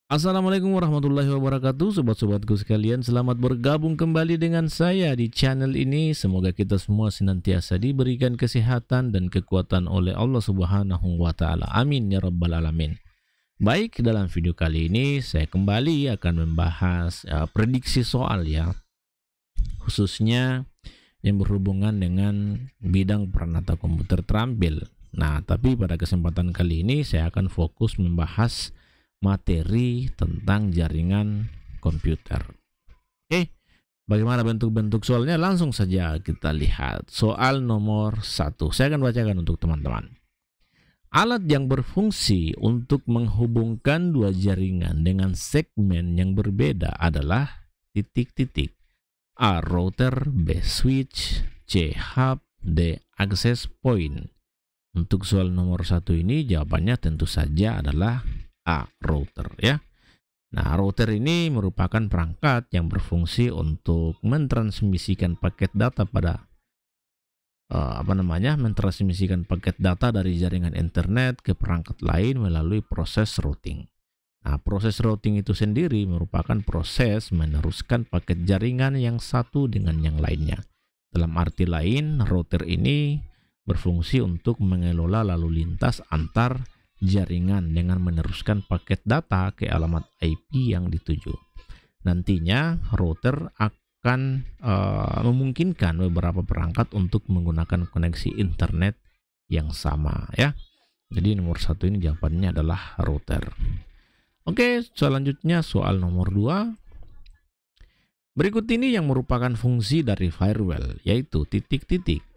Assalamualaikum warahmatullahi wabarakatuh. Sobat-sobatku sekalian, selamat bergabung kembali dengan saya di channel ini. Semoga kita semua senantiasa diberikan kesehatan dan kekuatan oleh Allah Subhanahu wa Ta'ala. Amin ya Rabbal 'Alamin. Baik, dalam video kali ini saya kembali akan membahas prediksi soal ya, khususnya yang berhubungan dengan bidang peranata komputer terampil. Nah, tapi pada kesempatan kali ini saya akan fokus membahas materi tentang jaringan komputer. Oke, bagaimana bentuk-bentuk soalnya? Langsung saja kita lihat. Soal nomor 1. Saya akan bacakan untuk teman-teman. Alat yang berfungsi untuk menghubungkan dua jaringan dengan segmen yang berbeda adalah titik-titik. A. Router, B. Switch, C. Hub, D. Access point. Untuk soal nomor 1 ini jawabannya tentu saja adalah A. Router ya. Nah, router ini merupakan perangkat yang berfungsi untuk mentransmisikan paket data pada mentransmisikan paket data dari jaringan internet ke perangkat lain melalui proses routing. Nah, proses routing itu sendiri merupakan proses meneruskan paket jaringan yang satu dengan yang lainnya. Dalam arti lain, router ini berfungsi untuk mengelola lalu lintas antar jaringan dengan meneruskan paket data ke alamat IP yang dituju. Nantinya router akan memungkinkan beberapa perangkat untuk menggunakan koneksi internet yang sama ya. Jadi nomor 1 ini jawabannya adalah router. Oke, selanjutnya soal nomor 2. Berikut ini yang merupakan fungsi dari firewall, yaitu titik-titik.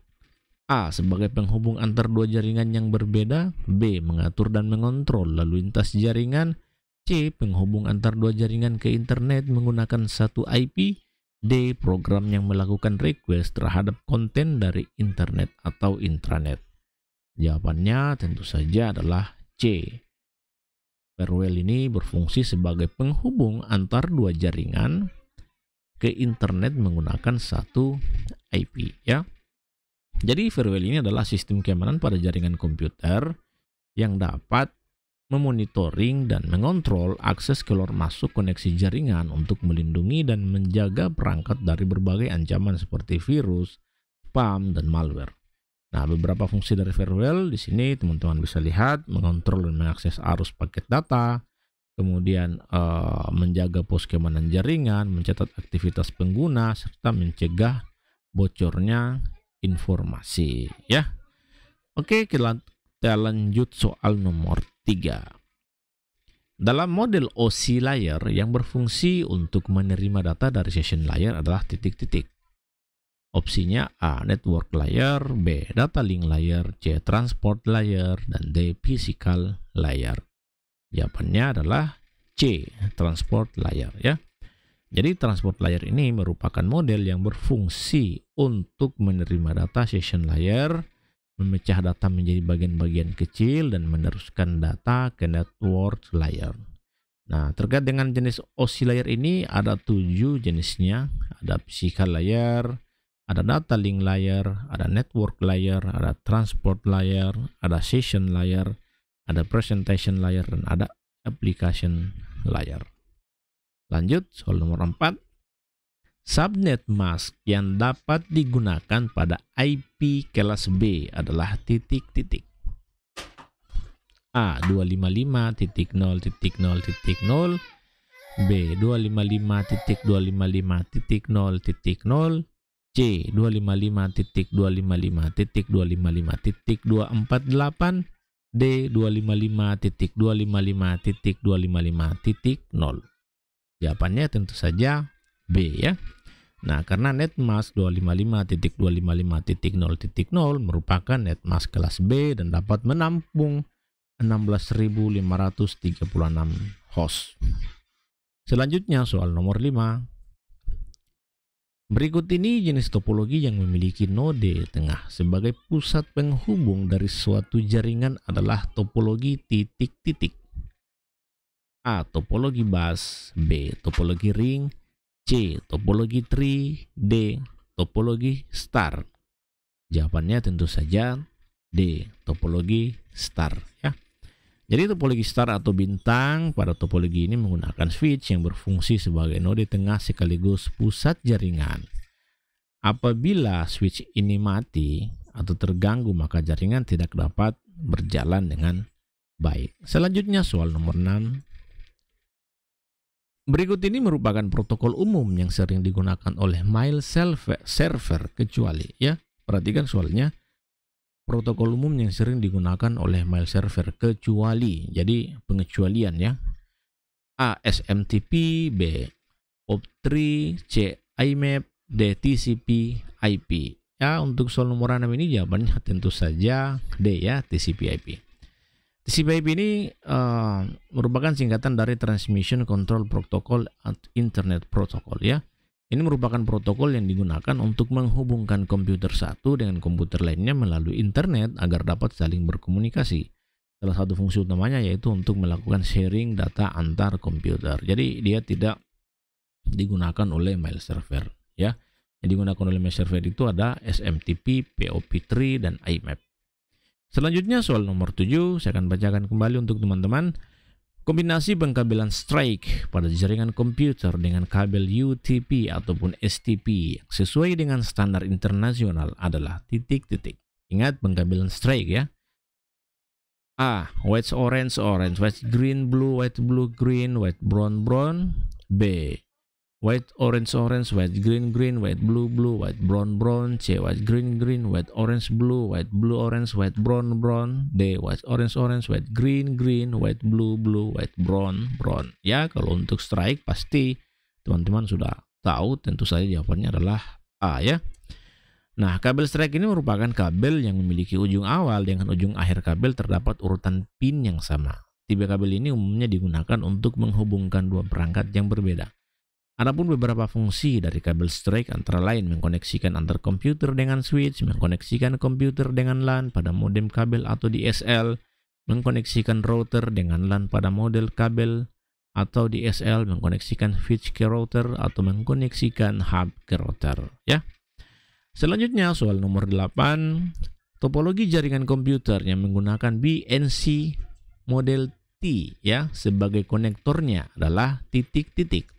A. Sebagai penghubung antar dua jaringan yang berbeda. B. Mengatur dan mengontrol lalu lintas jaringan. C. Penghubung antar dua jaringan ke internet menggunakan satu IP. D. Program yang melakukan request terhadap konten dari internet atau intranet. Jawabannya tentu saja adalah C. Firewall ini berfungsi sebagai penghubung antar dua jaringan ke internet menggunakan satu IP ya. Jadi firewall ini adalah sistem keamanan pada jaringan komputer yang dapat memonitoring dan mengontrol akses keluar masuk koneksi jaringan untuk melindungi dan menjaga perangkat dari berbagai ancaman seperti virus, spam, dan malware. Nah, beberapa fungsi dari firewall di sini teman-teman bisa lihat: mengontrol dan mengakses arus paket data, kemudian menjaga pos keamanan jaringan, mencatat aktivitas pengguna, serta mencegah bocornya informasi ya. Oke, kita lanjut soal nomor 3. Dalam model OSI layer yang berfungsi untuk menerima data dari session layer adalah titik-titik. Opsinya A. Network layer, B. Data link layer, C. Transport layer, dan D. Physical layer. Jawabannya adalah C. Transport layer ya. Jadi transport layer ini merupakan model yang berfungsi untuk menerima data session layer, memecah data menjadi bagian-bagian kecil, dan meneruskan data ke network layer. Nah, terkait dengan jenis OSI layer ini ada 7 jenisnya. Ada physical layer, ada data link layer, ada network layer, ada transport layer, ada session layer, ada presentation layer, dan ada application layer. Lanjut, soal nomor 4. Subnet mask yang dapat digunakan pada IP kelas B adalah titik-titik. A. 255.0.0.0, B. 255.255.0.0, C. 255.255.255.248, D. 255.255.255.0. Jawabannya tentu saja B ya. Nah, karena netmask 255.255.0.0 merupakan netmask kelas B dan dapat menampung 16.536 host. Selanjutnya soal nomor 5. Berikut ini jenis topologi yang memiliki node tengah sebagai pusat penghubung dari suatu jaringan adalah topologi titik-titik. A. Topologi bus, B. Topologi ring, C. Topologi tree, D. Topologi star. Jawabannya tentu saja D. Topologi star ya. Jadi topologi star atau bintang pada topologi ini menggunakan switch yang berfungsi sebagai node tengah sekaligus pusat jaringan. Apabila switch ini mati atau terganggu, maka jaringan tidak dapat berjalan dengan baik. Selanjutnya soal nomor 6. Berikut ini merupakan protokol umum yang sering digunakan oleh mail server kecuali, ya. Perhatikan soalnya, protokol umum yang sering digunakan oleh mail server kecuali. Jadi pengecualian, ya. A. SMTP, B. POP3, C. IMAP, D. TCP IP. Ya, untuk soal nomor 6 ini jawabannya tentu saja D, ya, TCP IP. TCP/IP ini merupakan singkatan dari Transmission Control Protocol atau Internet Protocol, ya. Ini merupakan protokol yang digunakan untuk menghubungkan komputer satu dengan komputer lainnya melalui internet agar dapat saling berkomunikasi. Salah satu fungsi utamanya yaitu untuk melakukan sharing data antar komputer. Jadi dia tidak digunakan oleh mail server, ya. Yang digunakan oleh mail server itu ada SMTP, POP3, dan IMAP. Selanjutnya soal nomor 7, saya akan bacakan kembali untuk teman-teman. Kombinasi pengkabelan strike pada jaringan komputer dengan kabel UTP ataupun STP sesuai dengan standar internasional adalah titik-titik. Ingat pengkabelan strike, ya. A. White orange orange, white green blue, white blue green, white brown brown. B. White orange orange, white green green, white blue blue, white brown brown. C. White green green, white orange blue, white blue orange, white brown brown. D. White orange orange, white green green, white blue blue, white brown brown. Ya, kalau untuk strike pasti teman-teman sudah tahu, tentu saja jawabannya adalah A, ya. Nah, kabel strike ini merupakan kabel yang memiliki ujung awal dengan ujung akhir kabel terdapat urutan pin yang sama. Tipe kabel ini umumnya digunakan untuk menghubungkan dua perangkat yang berbeda. Adapun beberapa fungsi dari kabel strike antara lain mengkoneksikan antar komputer dengan switch, mengkoneksikan komputer dengan LAN pada modem kabel atau DSL, mengkoneksikan router dengan LAN pada model kabel atau DSL, mengkoneksikan switch ke router atau mengkoneksikan hub ke router, ya. Selanjutnya soal nomor 8, topologi jaringan komputer yang menggunakan BNC model T, ya, sebagai konektornya adalah titik-titik.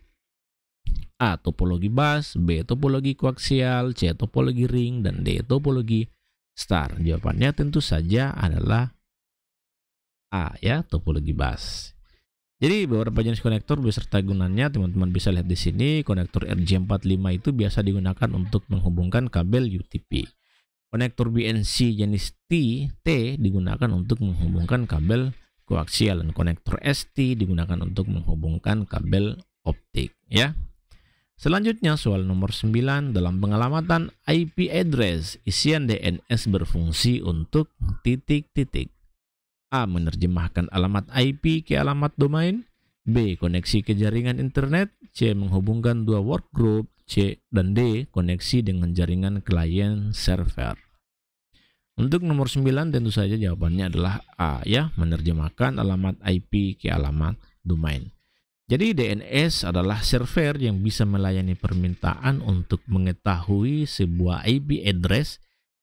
A. Topologi bus, B. Topologi koaksial, C. Topologi ring, dan D. Topologi star. Jawabannya tentu saja adalah A, ya, topologi bus. Jadi beberapa jenis konektor beserta gunanya teman-teman bisa lihat di sini. Konektor RJ45 itu biasa digunakan untuk menghubungkan kabel UTP. Konektor BNC jenis T digunakan untuk menghubungkan kabel koaksial, dan konektor ST digunakan untuk menghubungkan kabel optik, ya. Selanjutnya soal nomor 9, dalam pengelamatan IP address, isian DNS berfungsi untuk titik-titik. A. Menerjemahkan alamat IP ke alamat domain. B. Koneksi ke jaringan internet. C. Menghubungkan dua workgroup. C dan D. Koneksi dengan jaringan klien server. Untuk nomor 9 tentu saja jawabannya adalah A, ya, menerjemahkan alamat IP ke alamat domain. Jadi DNS adalah server yang bisa melayani permintaan untuk mengetahui sebuah IP address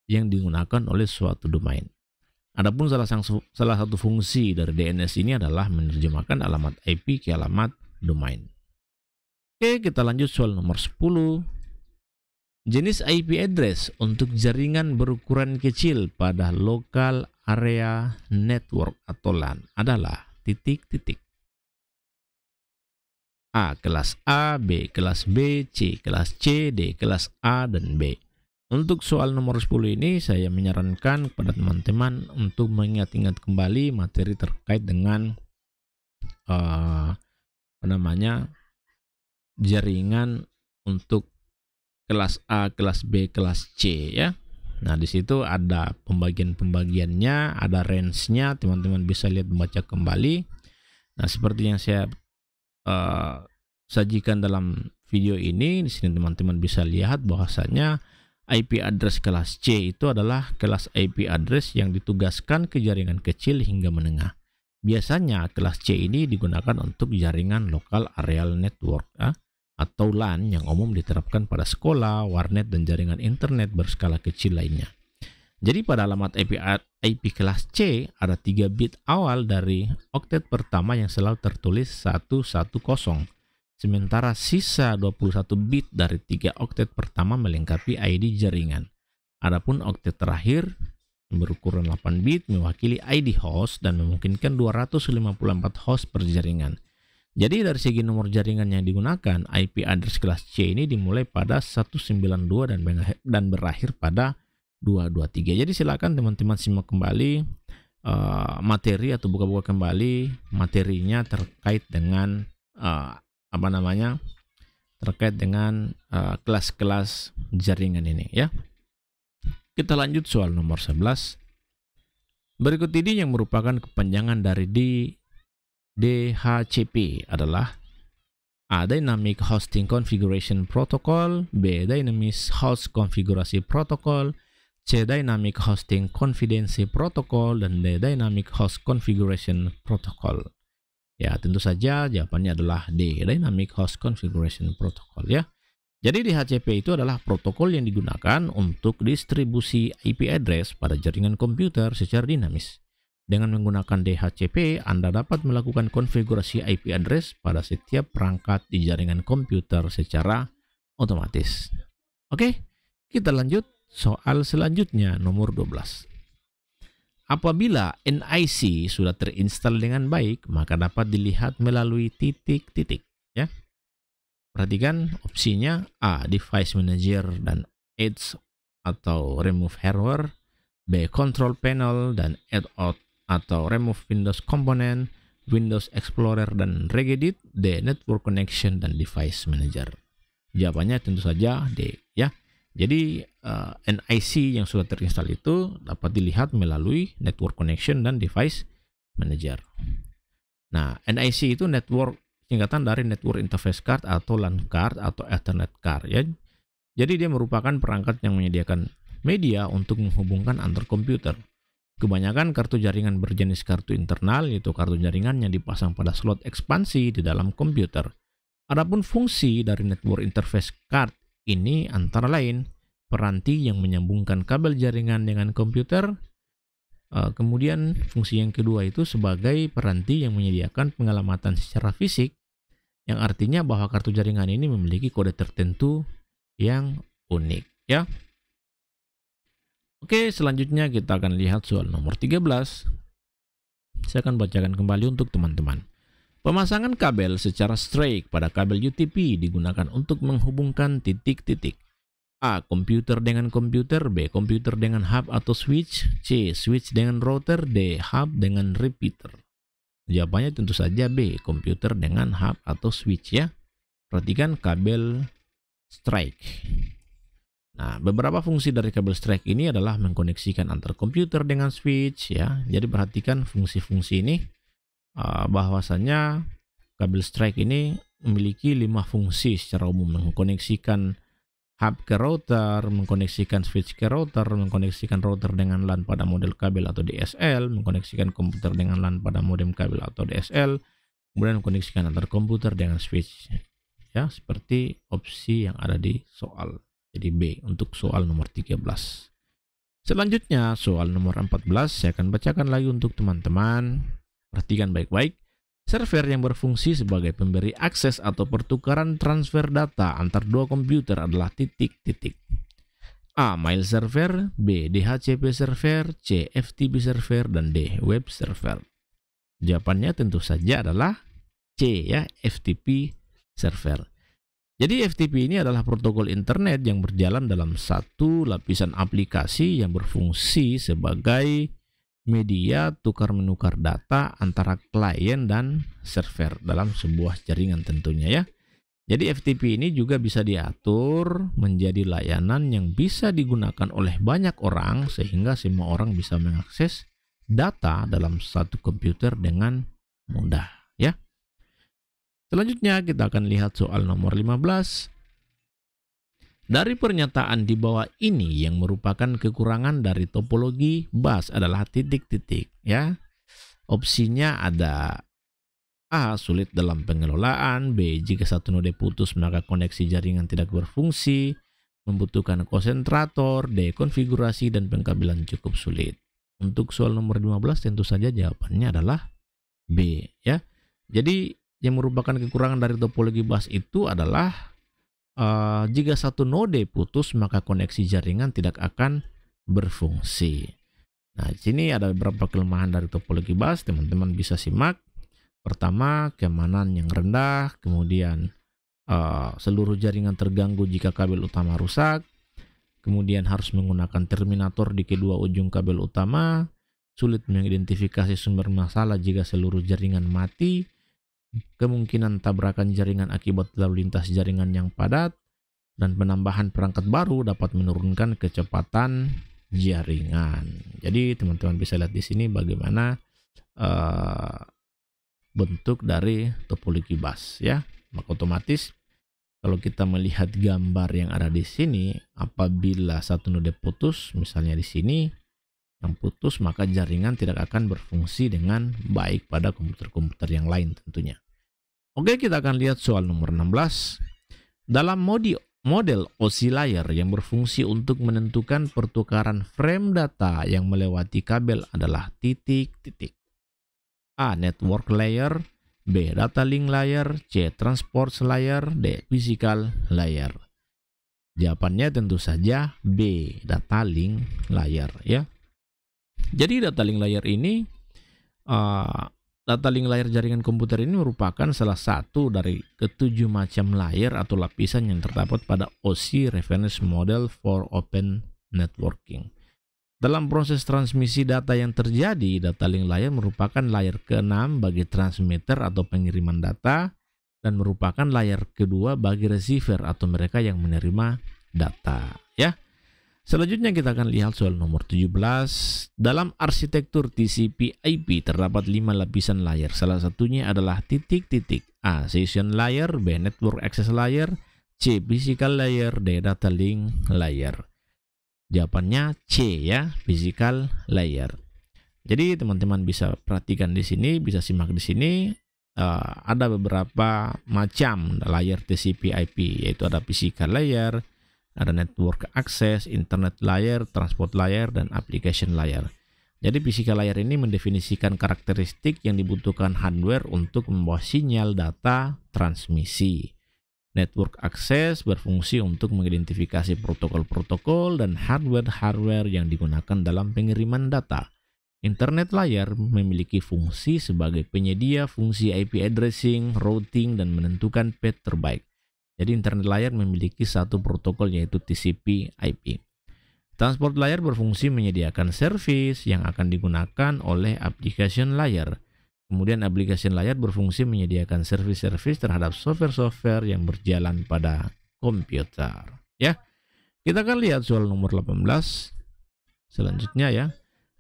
yang digunakan oleh suatu domain. Adapun salah satu fungsi dari DNS ini adalah menerjemahkan alamat IP ke alamat domain. Oke, kita lanjut soal nomor 10. Jenis IP address untuk jaringan berukuran kecil pada local area network atau LAN adalah titik-titik. A. Kelas A, B. Kelas B, C. Kelas C, D. Kelas A, dan B. Untuk soal nomor 10 ini saya menyarankan kepada teman-teman untuk mengingat-ingat kembali materi terkait dengan jaringan untuk kelas A, kelas B, kelas C, ya. Nah, di situ ada pembagian-pembagiannya, ada range-nya, teman-teman bisa lihat, membaca kembali. Nah, seperti yang saya sajikan dalam video ini, di sini teman-teman bisa lihat bahwasanya IP address kelas C itu adalah kelas IP address yang ditugaskan ke jaringan kecil hingga menengah. Biasanya kelas C ini digunakan untuk jaringan local area network, atau LAN yang umum diterapkan pada sekolah, warnet, dan jaringan internet berskala kecil lainnya. Jadi pada alamat IP kelas C ada 3 bit awal dari oktet pertama yang selalu tertulis 110. Sementara sisa 21 bit dari 3 oktet pertama melengkapi ID jaringan. Adapun oktet terakhir yang berukuran 8 bit mewakili ID host dan memungkinkan 254 host per jaringan. Jadi dari segi nomor jaringan yang digunakan, IP address kelas C ini dimulai pada 192 dan berakhir pada 223. Jadi silakan teman-teman simak kembali materi atau buka-buka kembali materinya terkait dengan terkait dengan kelas-kelas jaringan ini ya. Kita lanjut soal nomor 11. Berikut ini yang merupakan kepanjangan dari DHCP adalah A. Dynamic Hosting Configuration Protocol, B. Dynamic Host Konfigurasi Protocol, C. Dynamic Hosting Confidence Protocol, dan D. Dynamic Host Configuration Protocol. Ya, tentu saja jawabannya adalah D. Dynamic Host Configuration Protocol ya. Jadi DHCP itu adalah protokol yang digunakan untuk distribusi IP address pada jaringan komputer secara dinamis. Dengan menggunakan DHCP, Anda dapat melakukan konfigurasi IP address pada setiap perangkat di jaringan komputer secara otomatis. Oke, kita lanjut soal selanjutnya nomor 12. Apabila NIC sudah terinstall dengan baik, maka dapat dilihat melalui titik-titik ya. Perhatikan opsinya A. Device Manager dan Edge atau Remove Hardware, B. Control Panel dan Add atau Remove Windows Component, Windows Explorer dan Regedit, D. Network Connection dan Device Manager. Jawabannya tentu saja D ya. Jadi NIC yang sudah terinstall itu dapat dilihat melalui Network Connection dan Device Manager. Nah, NIC itu network singkatan dari Network Interface Card atau LAN card atau Ethernet card ya. Jadi dia merupakan perangkat yang menyediakan media untuk menghubungkan antar komputer. Kebanyakan kartu jaringan berjenis kartu internal, yaitu kartu jaringan yang dipasang pada slot ekspansi di dalam komputer. Adapun fungsi dari Network Interface Card ini antara lain peranti yang menyambungkan kabel jaringan dengan komputer. Kemudian fungsi yang kedua itu sebagai peranti yang menyediakan pengalamatan secara fisik, yang artinya bahwa kartu jaringan ini memiliki kode tertentu yang unik ya. Oke, selanjutnya kita akan lihat soal nomor 13. Saya akan bacakan kembali untuk teman-teman. Pemasangan kabel secara straight pada kabel UTP digunakan untuk menghubungkan titik-titik. A. Komputer dengan komputer, B. Komputer dengan hub atau switch, C. Switch dengan router, D. Hub dengan repeater. Jawabannya tentu saja B. Komputer dengan hub atau switch ya. Perhatikan kabel straight. Nah, beberapa fungsi dari kabel straight ini adalah mengkoneksikan antar komputer dengan switch ya. Jadi perhatikan fungsi-fungsi ini. Bahwasanya kabel straight ini memiliki 5 fungsi secara umum: mengkoneksikan hub ke router, mengkoneksikan switch ke router, mengkoneksikan router dengan LAN pada model kabel atau DSL, mengkoneksikan komputer dengan LAN pada modem kabel atau DSL, kemudian mengkoneksikan antar komputer dengan switch ya, seperti opsi yang ada di soal. Jadi B untuk soal nomor 13. Selanjutnya soal nomor 14 saya akan bacakan lagi untuk teman-teman. Perhatikan baik-baik. Server yang berfungsi sebagai pemberi akses atau pertukaran transfer data antar dua komputer adalah titik-titik. A. Mail server, B. DHCP server, C. FTP server, dan D. Web server. Jawabannya tentu saja adalah C ya, FTP server. Jadi FTP ini adalah protokol internet yang berjalan dalam satu lapisan aplikasi yang berfungsi sebagai media tukar-menukar data antara klien dan server dalam sebuah jaringan tentunya ya. Jadi FTP ini juga bisa diatur menjadi layanan yang bisa digunakan oleh banyak orang sehingga semua orang bisa mengakses data dalam satu komputer dengan mudah ya. Selanjutnya kita akan lihat soal nomor 15. Dari pernyataan di bawah ini yang merupakan kekurangan dari topologi bus adalah titik-titik ya. Opsinya ada A. Sulit dalam pengelolaan, B. Jika satu node putus maka koneksi jaringan tidak berfungsi, membutuhkan konsentrator, D. konfigurasi dan pengkabelan cukup sulit. Untuk soal nomor 15 tentu saja jawabannya adalah B ya. Jadi yang merupakan kekurangan dari topologi bus itu adalah jika satu node putus maka koneksi jaringan tidak akan berfungsi. Nah, di sini ada beberapa kelemahan dari topologi bus, teman-teman bisa simak. Pertama, keamanan yang rendah, kemudian seluruh jaringan terganggu jika kabel utama rusak, kemudian harus menggunakan terminator di kedua ujung kabel utama, sulit mengidentifikasi sumber masalah jika seluruh jaringan mati, kemungkinan tabrakan jaringan akibat lalu lintas jaringan yang padat, dan penambahan perangkat baru dapat menurunkan kecepatan jaringan. Jadi teman-teman bisa lihat di sini bagaimana bentuk dari topologi bus ya. Maka otomatis kalau kita melihat gambar yang ada di sini, apabila satu node putus, misalnya di sini yang putus, maka jaringan tidak akan berfungsi dengan baik pada komputer-komputer yang lain tentunya. Oke, kita akan lihat soal nomor 16. Dalam model OSI layer yang berfungsi untuk menentukan pertukaran frame data yang melewati kabel adalah titik-titik. A. Network layer, B. Data link layer, C. Transport layer, D. Physical layer. Jawabannya tentu saja B. Data link layer ya. Jadi data link layer ini data link layer jaringan komputer ini merupakan salah satu dari ketujuh macam layer atau lapisan yang terdapat pada OSI Reference Model for Open Networking. Dalam proses transmisi data yang terjadi, data link layer merupakan layer ke-6 bagi transmitter atau pengiriman data dan merupakan layer kedua bagi receiver atau mereka yang menerima data ya. Selanjutnya kita akan lihat soal nomor 17. Dalam arsitektur TCP/IP terdapat 5 lapisan layer. Salah satunya adalah titik-titik. A. Session layer, B. Network access layer, C. Physical layer, D. Data link layer. Jawabannya C ya, physical layer. Jadi teman-teman bisa perhatikan di sini, bisa simak di sini. Ada beberapa macam layer TCP/IP, yaitu ada physical layer, ada network access, internet layer, transport layer, dan application layer. Jadi physical layer ini mendefinisikan karakteristik yang dibutuhkan hardware untuk membawa sinyal data transmisi. Network access berfungsi untuk mengidentifikasi protokol-protokol dan hardware-hardware yang digunakan dalam pengiriman data. Internet layer memiliki fungsi sebagai penyedia fungsi IP addressing, routing, dan menentukan path terbaik. Jadi internet layer memiliki satu protokol yaitu TCP/IP. Transport layer berfungsi menyediakan service yang akan digunakan oleh application layer. Kemudian application layer berfungsi menyediakan service-service terhadap software-software yang berjalan pada komputer. Ya, kita akan lihat soal nomor 18. Selanjutnya ya.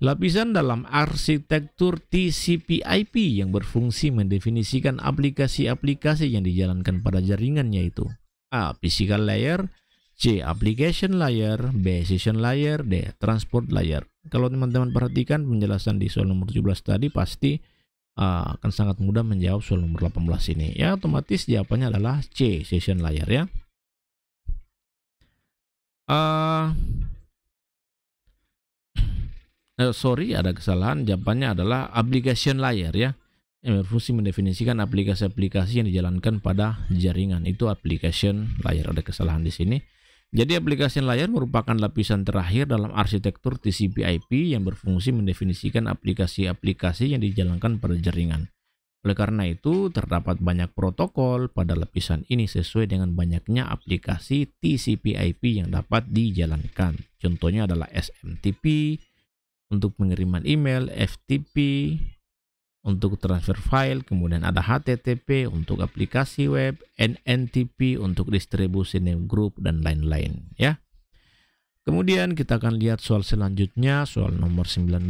Lapisan dalam arsitektur TCP/IP yang berfungsi mendefinisikan aplikasi-aplikasi yang dijalankan pada jaringan yaitu A. Physical layer, C. Application layer, B. Session layer, D. Transport layer. Kalau teman-teman perhatikan penjelasan di soal nomor 17 tadi pasti akan sangat mudah menjawab soal nomor 18 ini. Ya, otomatis jawabannya adalah C. Session layer ya. Sorry, ada kesalahan. Jawabannya adalah application layer ya, yang berfungsi mendefinisikan aplikasi-aplikasi yang dijalankan pada jaringan. Itu application layer. Ada kesalahan di sini. Jadi application layer merupakan lapisan terakhir dalam arsitektur TCP/IP yang berfungsi mendefinisikan aplikasi-aplikasi yang dijalankan pada jaringan. Oleh karena itu, terdapat banyak protokol pada lapisan ini sesuai dengan banyaknya aplikasi TCP/IP yang dapat dijalankan. Contohnya adalah SMTP untuk pengiriman email, FTP untuk transfer file, kemudian ada HTTP untuk aplikasi web, NNTP untuk distribusi name group, dan lain-lain ya. Kemudian kita akan lihat soal selanjutnya, soal nomor 19.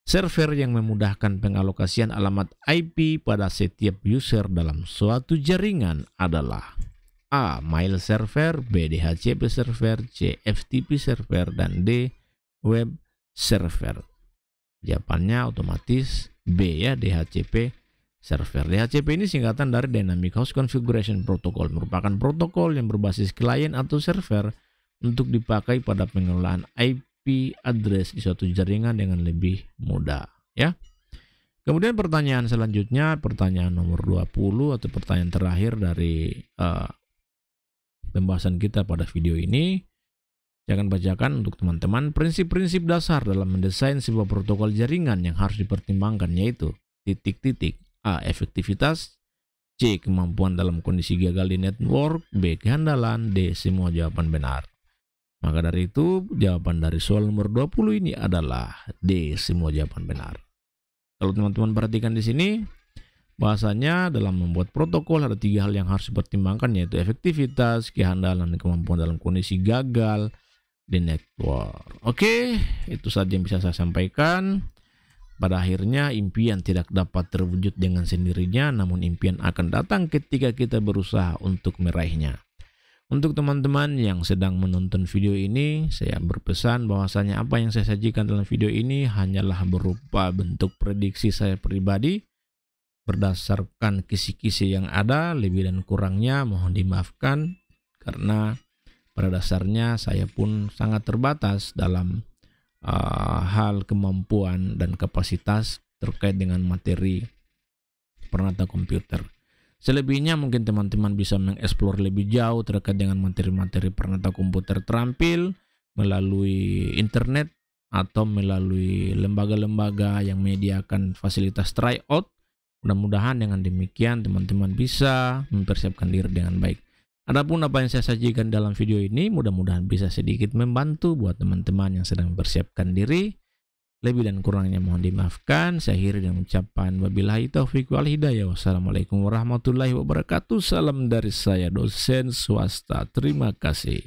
Server yang memudahkan pengalokasian alamat IP pada setiap user dalam suatu jaringan adalah A. Mail server, B. DHCP server, C. FTP server, dan D. Web server. Jawabannya otomatis B ya, DHCP server. DHCP ini singkatan dari Dynamic Host Configuration Protocol, merupakan protokol yang berbasis klien atau server untuk dipakai pada pengelolaan IP address di suatu jaringan dengan lebih mudah, ya. Kemudian pertanyaan selanjutnya, pertanyaan nomor 20 atau pertanyaan terakhir dari pembahasan kita pada video ini. Saya akan bacakan untuk teman-teman prinsip-prinsip dasar dalam mendesain sebuah protokol jaringan yang harus dipertimbangkan, yaitu titik-titik. A. Efektivitas. C. Kemampuan dalam kondisi gagal di network. B. Kehandalan. D. Semua jawaban benar. Maka dari itu, jawaban dari soal nomor 20 ini adalah D. Semua jawaban benar. Kalau teman-teman perhatikan di sini, bahasanya dalam membuat protokol ada 3 hal yang harus dipertimbangkan, yaitu efektivitas, kehandalan, dan kemampuan dalam kondisi gagal di network. Oke, itu saja yang bisa saya sampaikan. Pada akhirnya impian tidak dapat terwujud dengan sendirinya, namun impian akan datang ketika kita berusaha untuk meraihnya. Untuk teman-teman yang sedang menonton video ini, saya berpesan bahwasanya apa yang saya sajikan dalam video ini hanyalah berupa bentuk prediksi saya pribadi berdasarkan kisi-kisi yang ada. Lebih dan kurangnya mohon dimaafkan, karena pada dasarnya saya pun sangat terbatas dalam hal kemampuan dan kapasitas terkait dengan materi perangkat komputer. Selebihnya mungkin teman-teman bisa mengeksplor lebih jauh terkait dengan materi-materi perangkat komputer terampil melalui internet atau melalui lembaga-lembaga yang menyediakan fasilitas tryout. Mudah-mudahan dengan demikian teman-teman bisa mempersiapkan diri dengan baik. Adapun apa yang saya sajikan dalam video ini mudah-mudahan bisa sedikit membantu buat teman-teman yang sedang mempersiapkan diri. Lebih dan kurangnya mohon dimaafkan. Saya akhiri dengan ucapan wabillahi taufiq wal hidayah. Wassalamualaikum warahmatullahi wabarakatuh. Salam dari saya, dosen swasta. Terima kasih.